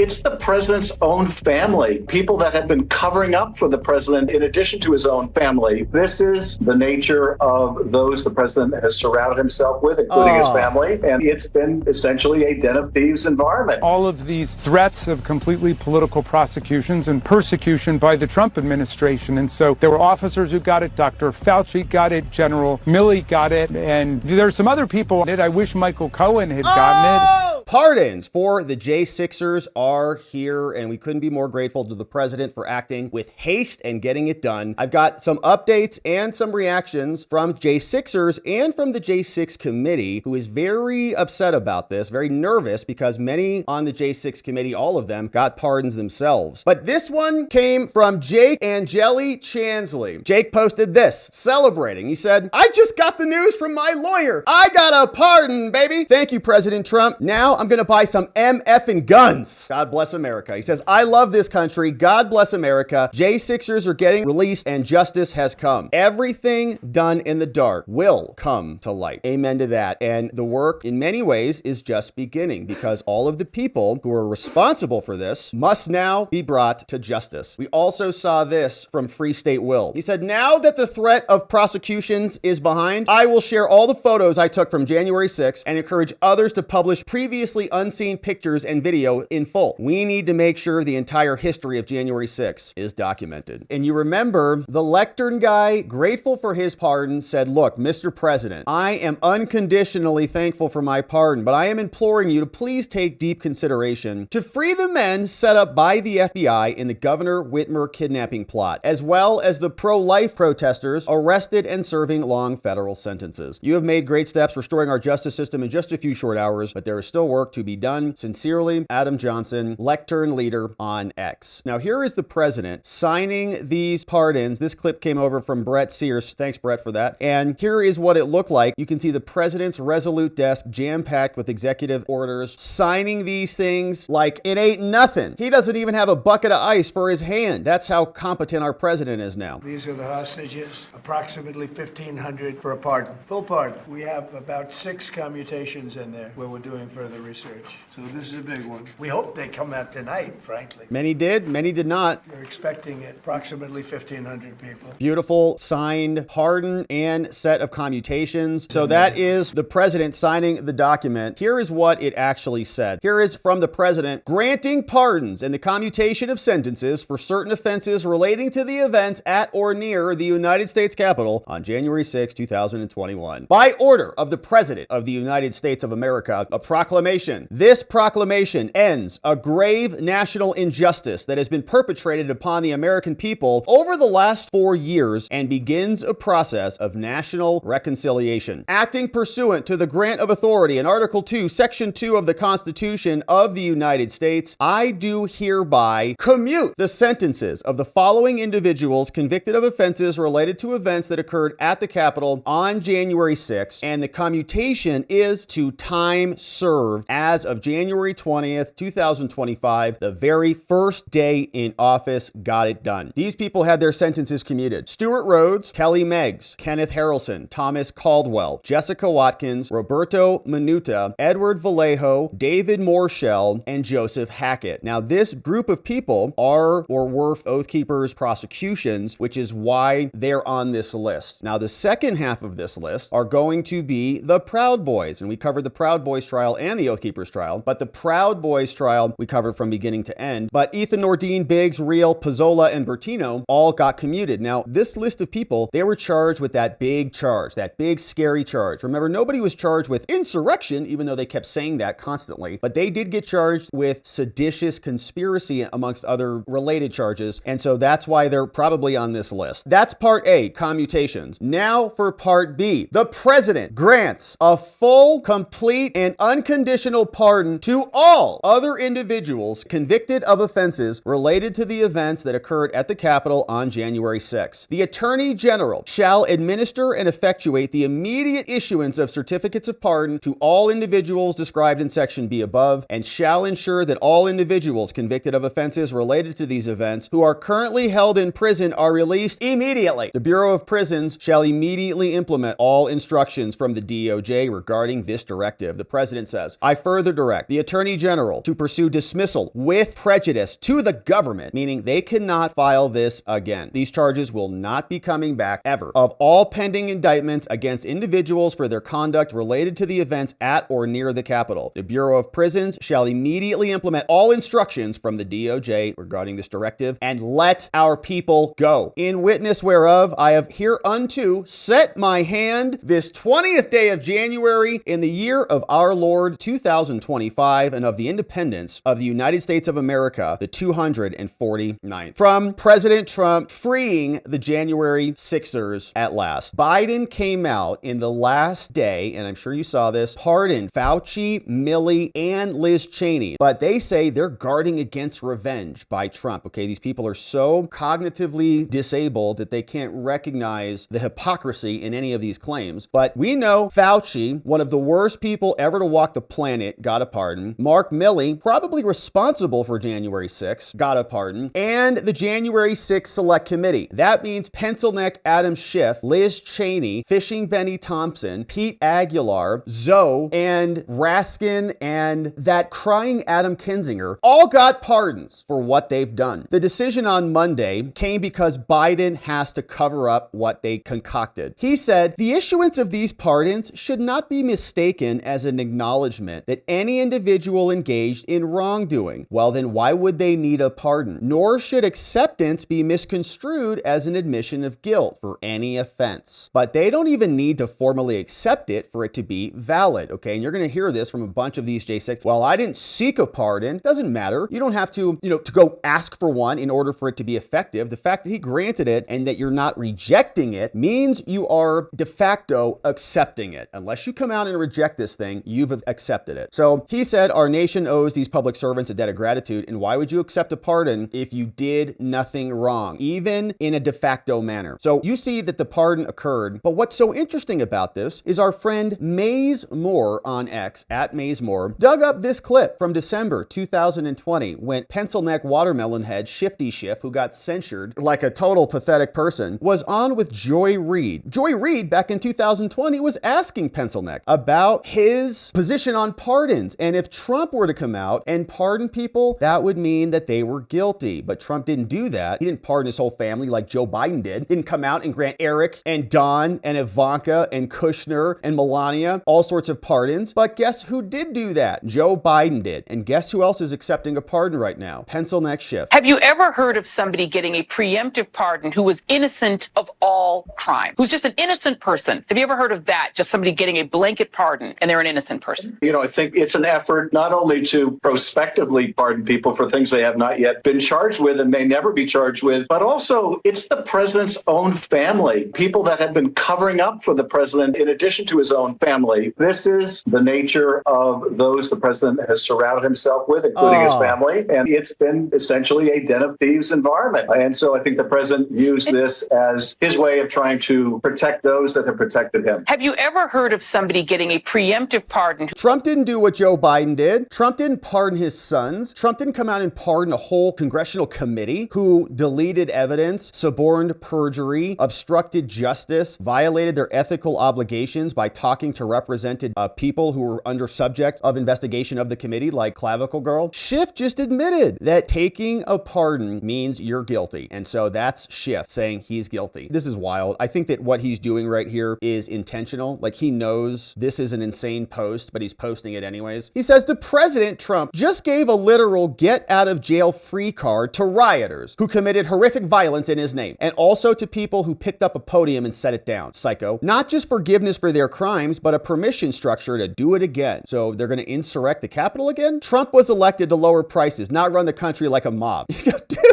It's the president's own family, people that have been covering up for the president in addition to his own family. This is the nature of those the president has surrounded himself with, including his family. And it's been essentially a den of thieves environment. All of these threats of completely political prosecutions and persecution by the Trump administration. And so there were officers who got it. Dr. Fauci got it. General Milley got it. And there's some other people that I wish Michael Cohen had gotten it. Pardons for the J6ers are here, and we couldn't be more grateful to the president for acting with haste and getting it done. I've got some updates and some reactions from J6ers and from the J6 committee, who is very upset about this, very nervous, because many on the J6 committee, all of them, got pardons themselves. But this one came from Jake Angeli Chansley. Jake posted this, celebrating. He said, "I just got the news from my lawyer. I got a pardon, baby. Thank you, President Trump. Now I'm going to buy some MFing guns. God bless America." He says, "I love this country. God bless America. J6ers are getting released and justice has come. Everything done in the dark will come to light." Amen to that. And the work in many ways is just beginning, because all of the people who are responsible for this must now be brought to justice. We also saw this from Free State Will. He said, "Now that the threat of prosecutions is behind, I will share all the photos I took from January 6th and encourage others to publish previously unseen pictures and video in full. We need to make sure the entire history of January 6th is documented." And you remember the lectern guy, grateful for his pardon, said, "Look, Mr. President, I am unconditionally thankful for my pardon, but I am imploring you to please take deep consideration to free the men set up by the FBI in the Governor Whitmer kidnapping plot, as well as the pro-life protesters arrested and serving long federal sentences. You have made great steps restoring our justice system in just a few short hours, but there is still work to be done. Sincerely, Adam Johnson, lectern leader on X." Now, here is the president signing these pardons. This clip came over from Brett Sears. Thanks, Brett, for that. And here is what it looked like. You can see the president's resolute desk jam-packed with executive orders, signing these things like it ain't nothing. He doesn't even have a bucket of ice for his hand. That's how competent our president is now. These are the hostages, approximately 1,500 for a pardon, full pardon. We have about 6 commutations in there where we're doing further research. So this is a big one. We hope they come out tonight, frankly. Many did, many did not. We're expecting it. Approximately 1,500 people. Beautiful signed pardon and set of commutations. So that is the president signing the document. Here is what it actually said. Here is from the president granting pardons and the commutation of sentences for certain offenses relating to the events at or near the United States Capitol on January 6, 2021. By order of the President of the United States of America, a proclamation. This proclamation ends a grave national injustice that has been perpetrated upon the American people over the last 4 years and begins a process of national reconciliation. Acting pursuant to the grant of authority in Article 2, Section 2 of the Constitution of the United States, I do hereby commute the sentences of the following individuals convicted of offenses related to events that occurred at the Capitol on January 6, and the commutation is to time served as of January 20th, 2025, the very first day in office. Got it done. These people had their sentences commuted. Stuart Rhodes, Kelly Meggs, Kenneth Harrelson, Thomas Caldwell, Jessica Watkins, Roberto Minuta, Edward Vallejo, David Morshell, and Joseph Hackett. Now, this group of people are or were Oath Keepers prosecutions, which is why they're on this list. Now, the second half of this list are going to be the Proud Boys, and we covered the Proud Boys trial and the Oath Keepers trial, but the Proud Boys trial we covered from beginning to end. But Ethan Nordine, Biggs, Real, Pizzola, and Bertino all got commuted. Now, this list of people, they were charged with that big charge, that big scary charge. Remember, nobody was charged with insurrection, even though they kept saying that constantly, but they did get charged with seditious conspiracy amongst other related charges, and so that's why they're probably on this list. That's part A, commutations. Now for part B. The president grants a full, complete, and unconditional pardon to all other individuals convicted of offenses related to the events that occurred at the Capitol on January 6. The Attorney General shall administer and effectuate the immediate issuance of certificates of pardon to all individuals described in Section B above, and shall ensure that all individuals convicted of offenses related to these events who are currently held in prison are released immediately. The Bureau of Prisons shall immediately implement all instructions from the DOJ regarding this directive. The president says, I further direct the Attorney General to pursue dismissal with prejudice to the government, meaning they cannot file this again. These charges will not be coming back ever. Of all pending indictments against individuals for their conduct related to the events at or near the Capitol, the Bureau of Prisons shall immediately implement all instructions from the DOJ regarding this directive and let our people go. In witness whereof, I have hereunto set my hand this 20th day of January in the year of our Lord 2025 and of the independence of the United States of America, the 249th. From President Trump freeing the January Sixers at last. Biden came out in the last day, and I'm sure you saw this, pardoned Fauci, Milley, and Liz Cheney. But they say they're guarding against revenge by Trump. Okay, these people are so cognitively disabled that they can't recognize the hypocrisy in any of these claims. But we know Fauci, one of the worst people ever to walk the planet, got a pardon. Mark Milley, probably responsible for January 6th, got a pardon. And the January 6th Select Committee. That means Pencil Neck Adam Schiff, Liz Cheney, Fishing Benny Thompson, Pete Aguilar, Zoe, and Raskin, and that crying Adam Kinzinger all got pardons for what they've done. The decision on Monday came because Biden has to cover up what they concocted. He said, the issuance of these pardons should not be mistaken as an acknowledgement that any individual engaged in wrongdoing. Well, then why would they need a pardon? Nor should acceptance be misconstrued as an admission of guilt for any offense. But they don't even need to formally accept it for it to be valid, okay? And you're going to hear this from a bunch of these J6. Well, I didn't seek a pardon. Doesn't matter. You don't have to, to go ask for one in order for it to be effective. The fact that he granted it and that you're not rejecting it means you are de facto accepting it. Unless you come out and reject this thing, you've accepted it. So he said, our nation owes these public servants a debt of gratitude. And why would you accept a pardon if you did nothing wrong, even in a de facto manner? So you see that the pardon occurred. But what's so interesting about this is our friend Maze Moore on X, at Maze Moore, dug up this clip from December 2020 when pencil neck watermelon head Shifty Schiff, who got censured like a total pathetic person, was on with Joy Reid. Joy Reid back in 2020 was asking pencil neck about his position on pardons. And if Trump were to come out and pardon people, that would mean that they were guilty. But Trump didn't do that. He didn't pardon his whole family like Joe Biden did. Didn't come out and grant Eric and Don and Ivanka and Kushner and Melania all sorts of pardons. But guess who did do that? Joe Biden did. And guess who else is accepting a pardon right now? Pencil neck Schiff. Have you ever heard of somebody getting a preemptive pardon who was innocent of all crime? Who's just an innocent person? Have you ever heard of that? Just somebody getting a blanket pardon and they're an innocent person? I think it's an effort not only to prospectively pardon people for things they have not yet been charged with and may never be charged with, but also it's the president's own family, people that have been covering up for the president in addition to his own family. This is the nature of those the president has surrounded himself with, including his family. And it's been essentially a den of thieves environment. And so I think the president used this as his way of trying to protect those that have protected him. Have you ever heard of somebody getting a preemptive pardon? Trump didn't do what Joe Biden did. Trump didn't pardon his sons. Trump didn't come out and pardon a whole congressional committee who deleted evidence, suborned perjury, obstructed justice, violated their ethical obligations by talking to represented people who were under subject of investigation of the committee, like Clavicle Girl. Schiff just admitted that taking a pardon means you're guilty. And so that's Schiff saying he's guilty. This is wild. I think that what he's doing right here is intentional. Like, he knows this is an insane post, but he's posting it anyways. He says the President Trump just gave a literal get out of jail free card to rioters who committed horrific violence in his name, and also to people who picked up a podium and set it down. Psycho. Not just forgiveness for their crimes, but a permission structure to do it again. So they're going to insurrect the Capitol again? Trump was elected to lower prices, not run the country like a mob.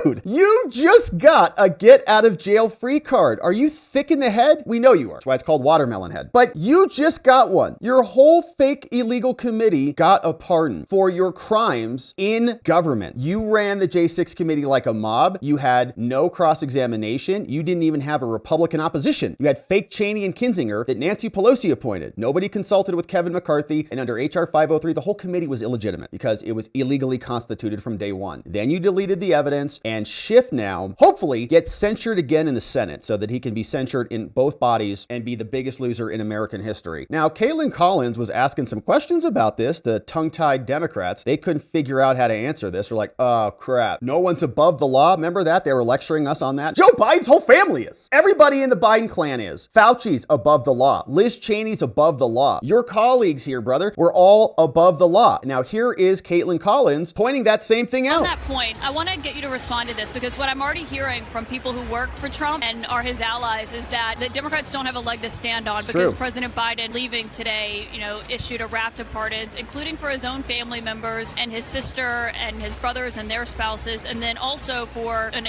Dude, you just got a get out of jail free card. Are you thick in the head? We know you are. That's why it's called watermelon head. But you just got one. Your whole fake illegal committee got a pardon for your crimes in government. You ran the J6 committee like a mob. You had no cross-examination. You didn't even have a Republican opposition. You had fake Cheney and Kinzinger that Nancy Pelosi appointed. Nobody consulted with Kevin McCarthy, and under HR 503, the whole committee was illegitimate because it was illegally constituted from day one. Then you deleted the evidence and and Schiff now hopefully gets censured again in the Senate so that he can be censured in both bodies and be the biggest loser in American history. Now, Caitlin Collins was asking some questions about this to tongue-tied Democrats. They couldn't figure out how to answer this. They're like, oh crap, no one's above the law. Remember that? They were lecturing us on that. Joe Biden's whole family is. Everybody in the Biden clan is. Fauci's above the law. Liz Cheney's above the law. Your colleagues here, brother, we're all above the law. Now, here is Caitlin Collins pointing that same thing out. On that point, I want to get you to respond to this, because what I'm already hearing from people who work for Trump and are his allies is that the Democrats don't have a leg to stand on because President Biden leaving today, issued a raft of pardons, including for his own family members and his sister and his brothers and their spouses, and then also for an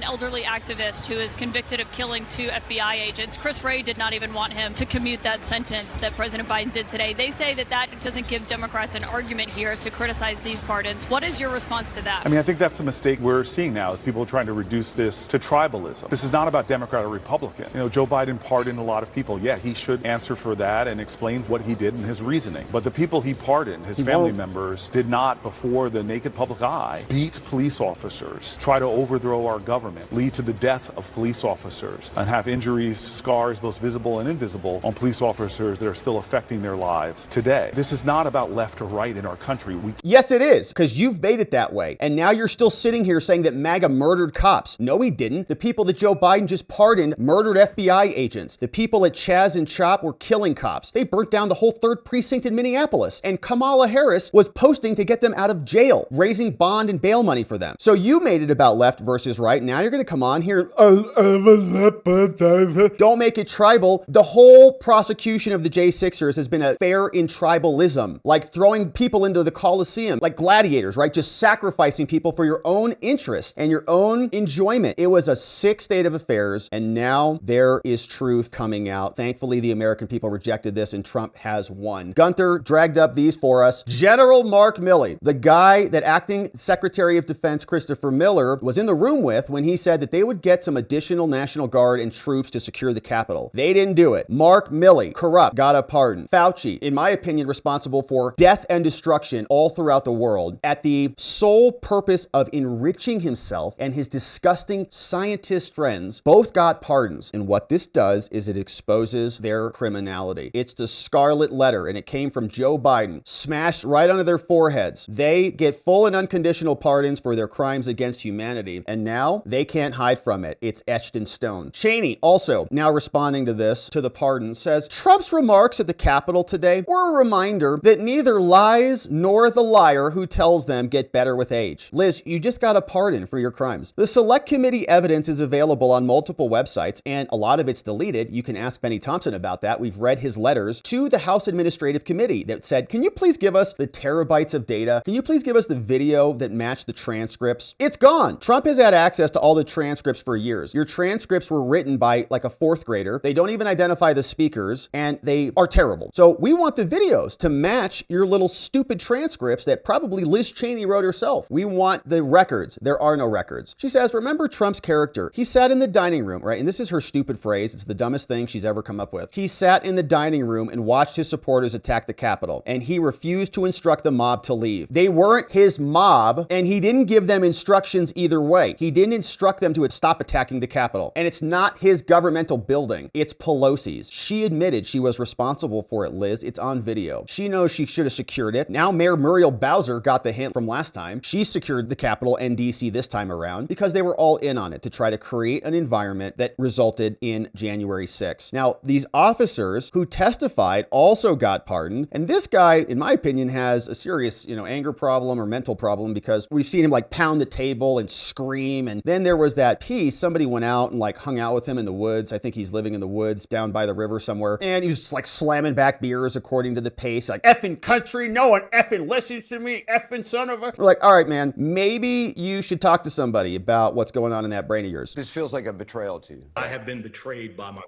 elderly activist who is convicted of killing 2 FBI agents. Chris Wray did not even want him to commute that sentence that President Biden did today. They say that doesn't give Democrats an argument here to criticize these pardons. What is your response to that? I think that's the mistake we're seeing now, is people trying to reduce this to tribalism. This is not about Democrat or Republican. Joe Biden pardoned a lot of people. Yeah, he should answer for that and explain what he did and his reasoning. But the people he pardoned, his family members, did not, before the naked public eye, beat police officers, try to overthrow our government, lead to the death of police officers, and have injuries, scars, both visible and invisible, on police officers that are still affecting their lives today. This is not about left or right in our country. Yes, it is, because you've made it that way. And now you're still sitting here saying that MAGA murdered cops. No, he didn't. The people that Joe Biden just pardoned murdered FBI agents. The people at Chaz and Chop were killing cops. They burnt down the whole 3rd precinct in Minneapolis. And Kamala Harris was posting to get them out of jail, raising bond and bail money for them. So you made it about left versus right. Now you're going to come on here. Don't make it tribal. The whole prosecution of the J6ers has been a fair in tribalism, like throwing people into the Coliseum, like gladiators, right? Just sacrificing people for your own interest and your own enjoyment. It was a sick state of affairs, and now there is truth coming out. Thankfully, the American people rejected this, and Trump has won. Gunther dragged up these for us. General Mark Milley, the guy that acting Secretary of Defense Christopher Miller was in the room with when he said that they would get some additional National Guard and troops to secure the Capitol. They didn't do it. Mark Milley, corrupt, got a pardon. Fauci, in my opinion, responsible for death and destruction all throughout the world at the sole purpose of enriching himself and his disgusting scientist friends, both got pardons. And what this does is it exposes their criminality. It's the scarlet letter, and it came from Joe Biden, smashed right onto their foreheads. They get full and unconditional pardons for their crimes against humanity, and now they can't hide from it. It's etched in stone. Cheney, also now responding to this, to the pardon, says, Trump's remarks at the Capitol today were a reminder that neither lies nor the liar who tells them get better with age. Liz, you just got a pardon for your crimes. The Select Committee evidence is available on multiple websites, and a lot of it's deleted. You can ask Benny Thompson about that. We've read his letters to the House Administrative Committee that said, can you please give us the terabytes of data? Can you please give us the video that matched the transcripts? It's gone. Trump has had access to all the transcripts for years. Your transcripts were written by like a 4th grader. They don't even identify the speakers, and they are terrible. So we want the videos to match your little stupid transcripts that probably Liz Cheney wrote herself. We want the records. There are no records. She says, remember Trump's character. He sat in the dining room, right? And this is her stupid phrase. It's the dumbest thing she's ever come up with. He sat in the dining room and watched his supporters attack the Capitol, and he refused to instruct the mob to leave. They weren't his mob, and he didn't give them instructions either way. He didn't instruct them to stop attacking the Capitol. And it's not his governmental building. It's Pelosi's. She admitted she was responsible for it, Liz. It's on video. She knows she should have secured it. Now Mayor Muriel Bowser got the hint from last time. She secured the Capitol and DC this time around because they were all in on it to try to create an environment that resulted in January 6th. Now, these officers who testified also got pardoned. And this guy, in my opinion, has a serious, anger problem or mental problem, because we've seen him like pound the table and scream. And then there was that piece, somebody went out and like hung out with him in the woods. I think he's living in the woods down by the river somewhere. And he was just like slamming back beers according to the pace, like effing country, no one effing listens to me, effing son of a. We're like, all right, man, maybe you should talk to somebody about what's going on in that brain of yours. This feels like a betrayal to you. I have been betrayed by my country.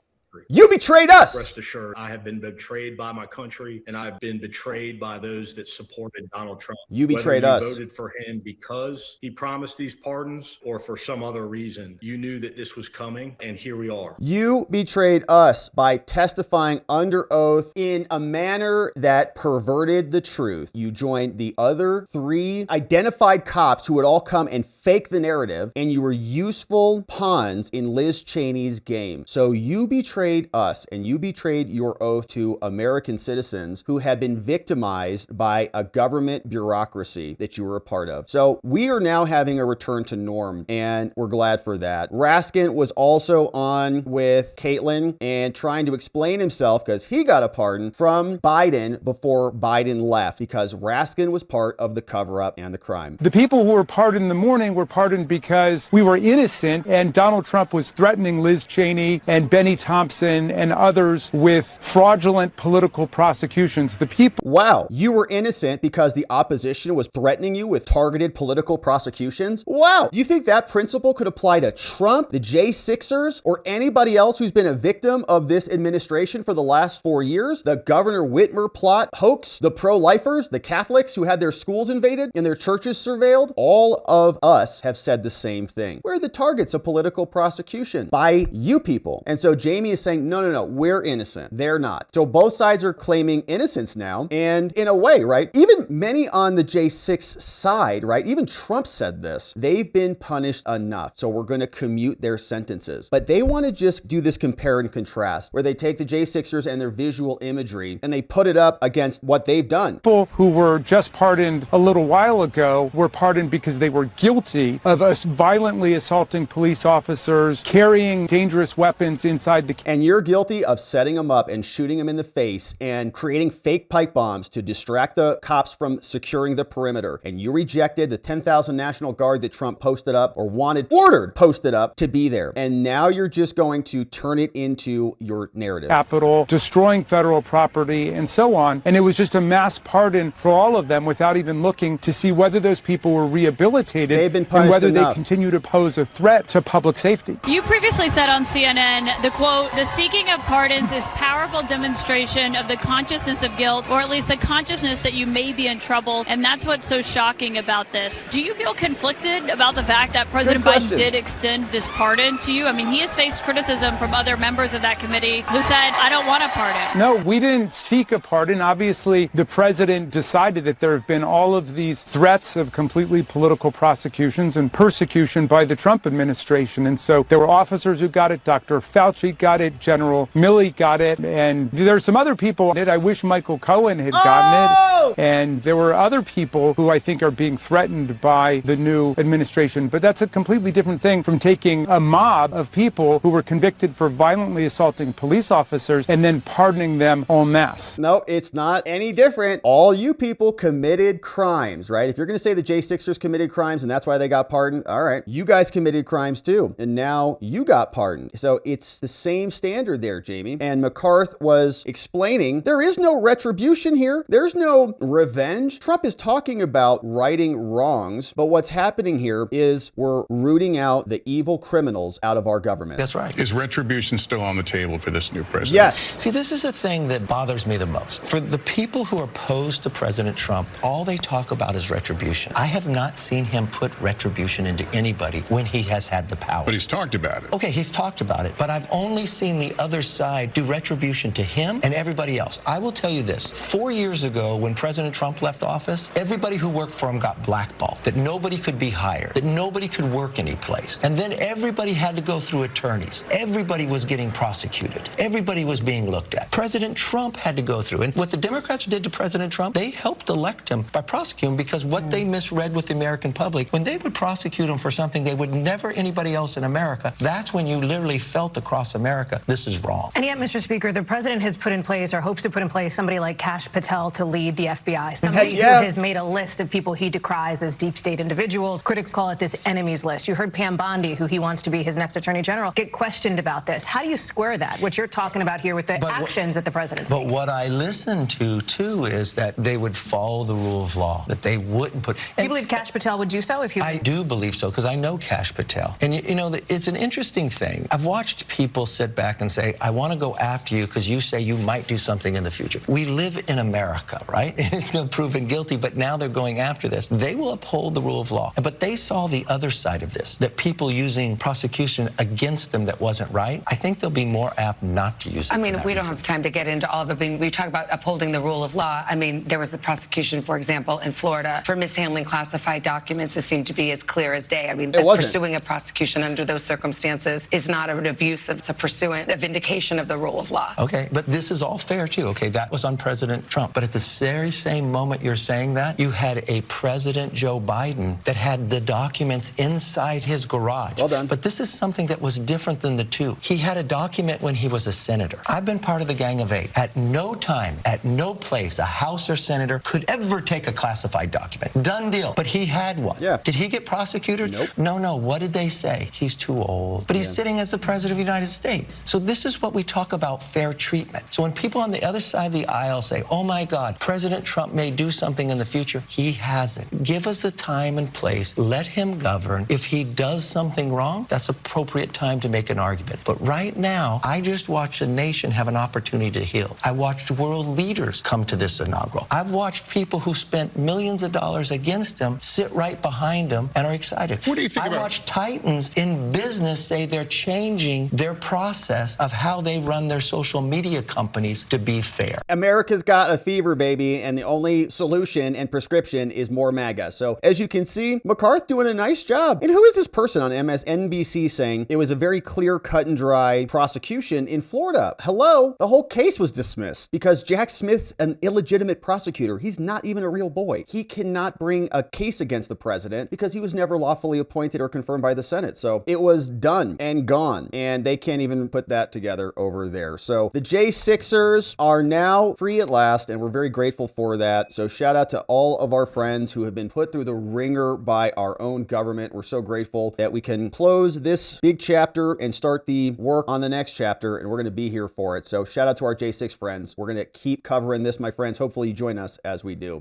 You betrayed us. Rest assured, I have been betrayed by my country, and I've been betrayed by those that supported Donald Trump. You betrayed Whether you us. voted for him because he promised these pardons or for some other reason, you knew that this was coming, and here we are. You betrayed us by testifying under oath in a manner that perverted the truth. You joined the other 3 identified cops who would all come and fake the narrative, and you were useful pawns in Liz Cheney's game. So you betrayed us, and you betrayed your oath to American citizens who had been victimized by a government bureaucracy that you were a part of. So we are now having a return to norm, and we're glad for that. Raskin was also on with Caitlin and trying to explain himself because he got a pardon from Biden before Biden left, because Raskin was part of the cover-up and the crime. The people who were pardoned in the morning were pardoned because we were innocent, and Donald Trump was threatening Liz Cheney and Benny Thompson and others with fraudulent political prosecutions. The people... Wow, you were innocent because the opposition was threatening you with targeted political prosecutions? Wow, you think that principle could apply to Trump, the J6ers, or anybody else who's been a victim of this administration for the last 4 years? The Governor Whitmer plot hoax, the pro-lifers, the Catholics who had their schools invaded and their churches surveilled? All of us have said the same thing. We're the targets of political prosecution by you people. And so Jamie is saying, no, we're innocent. They're not. So both sides are claiming innocence now. And in a way, right, even many on the J6 side, right, even Trump said this, they've been punished enough. So we're going to commute their sentences. But they want to just do this compare and contrast where they take the J6ers and their visual imagery and they put it up against what they've done. People who were just pardoned a little while ago were pardoned because they were guilty of us violently assaulting police officers, carrying dangerous weapons inside the... And you're guilty of setting them up and shooting them in the face and creating fake pipe bombs to distract the cops from securing the perimeter. And you rejected the 10,000 National Guard that Trump posted up or ordered posted up to be there. And now you're just going to turn it into your narrative. Capitol, destroying federal property, and so on. And it was just a mass pardon for all of them without even looking to see whether those people were rehabilitated. They've been punished and whether enough. They continue to pose a threat to public safety. You previously said on CNN, the quote, "The seeking of pardons is powerful demonstration of the consciousness of guilt, or at least the consciousness that you may be in trouble." And that's what's so shocking about this. Do you feel conflicted about the fact that President Biden did extend this pardon to you? I mean, he has faced criticism from other members of that committee who said, I don't want a pardon. No, we didn't seek a pardon. Obviously, the president decided that there have been all of these threats of completely political prosecutions and persecution by the Trump administration. And so there were officers who got it. Dr. Fauci got it. General Milley got it. And there's some other people. I wish Michael Cohen had gotten it. And there were other people who I think are being threatened by the new administration. But that's a completely different thing from taking a mob of people who were convicted for violently assaulting police officers and then pardoning them en masse. No, it's not any different. All you people committed crimes, right? If you're going to say the J6ers committed crimes and that's why they got pardoned, all right, you guys committed crimes too. And now you got pardoned. So it's the same standard there, Jamie. And McCarthy was explaining there is no retribution here. There's no revenge. Trump is talking about righting wrongs, but what's happening here is we're rooting out the evil criminals out of our government. That's right. Is retribution still on the table for this new president? Yes. See, this is the thing that bothers me the most. For the people who are opposed to President Trump, all they talk about is retribution. I have not seen him put retribution into anybody when he has had the power. But he's talked about it. Okay, he's talked about it, but I've only seen the other side do retribution to him and everybody else. I will tell you this. 4 years ago, when President Trump left office, everybody who worked for him got blackballed, that nobody could be hired, that nobody could work any place. And then everybody had to go through attorneys. Everybody was getting prosecuted. Everybody was being looked at. President Trump had to go through. And what the Democrats did to President Trump, they helped elect him by prosecuting him because what they misread with the American public, when they would prosecute him for something they would never anybody else in America, that's when you literally felt across America, this is wrong. And yet, Mr. Speaker, the president has put in place or hopes to put in place somebody like Kash Patel to lead the FBI, somebody who has made a list of people he decries as deep state individuals. Critics call it this enemies list. You heard Pam Bondi, who he wants to be his next attorney general, get questioned about this. How do you square that, what you're talking about here with the actions that the president's taking? But what I listen to, too, is that they would follow the rule of law, that they wouldn't put... Do you believe Kash Patel would do so if he was... I do believe so, because I know Kash Patel. And, you know, it's an interesting thing. I've watched people sit back and say, I want to go after you because you say you might do something in the future. We live in America, right? It's still proven guilty, but now they're going after this. They will uphold the rule of law. But they saw the other side of this, that people using prosecution against them that wasn't right. I think they'll be more apt not to use it. I mean, we don't have time to get into all of it. We talk about upholding the rule of law. I mean, there was the prosecution, for example, in Florida for mishandling classified documents that seemed to to be as clear as day. I mean, pursuing a prosecution under those circumstances is not an abuse. It's a pursuant, a vindication of the rule of law. Okay, but this is all fair too. Okay, that was on President Trump. But at the very same moment you're saying that, you had a President Joe Biden that had the documents inside his garage. Well done. But this is something that was different than the two. He had a document when he was a senator. I've been part of the Gang of Eight. At no time, at no place, a House or senator could ever take a classified document. Done deal. But he had one. Yeah. Did he get prosecuted? Nope. No. What did they say? He's too old. But he's sitting as the President of the United States. So this is what we talk about, fair treatment. So when people on the other side of the aisle say, oh my God, President Trump may do something in the future, he hasn't. Give us the time and place. Let him govern. If he does something wrong, that's appropriate time to make an argument. But right now, I just watched a nation have an opportunity to heal. I watched world leaders come to this inaugural. I've watched people who spent millions of dollars against him sit right behind him and are excited. What do you think I watched titans in business say they're changing their process of how they run their social media companies to be fair. America's got a fever, baby, and the only solution and prescription is more MAGA. So as you can see, McCarthy doing a nice job. And who is this person on MSNBC saying it was a very clear, cut and dry prosecution in Florida? Hello? The whole case was dismissed because Jack Smith's an illegitimate prosecutor. He's not even a real boy. He cannot bring a case against the president because he was never lawfully appointed or confirmed by the Senate. So it was done and gone, and they can't even put that together over there. So the J6ers are now free at last, and we're very grateful for that. So shout out to all of our friends who have been put through the ringer by our own government. We're so grateful that we can close this big chapter and start the work on the next chapter, and we're going to be here for it. So shout out to our J6 friends. We're going to keep covering this, my friends. Hopefully you join us as we do.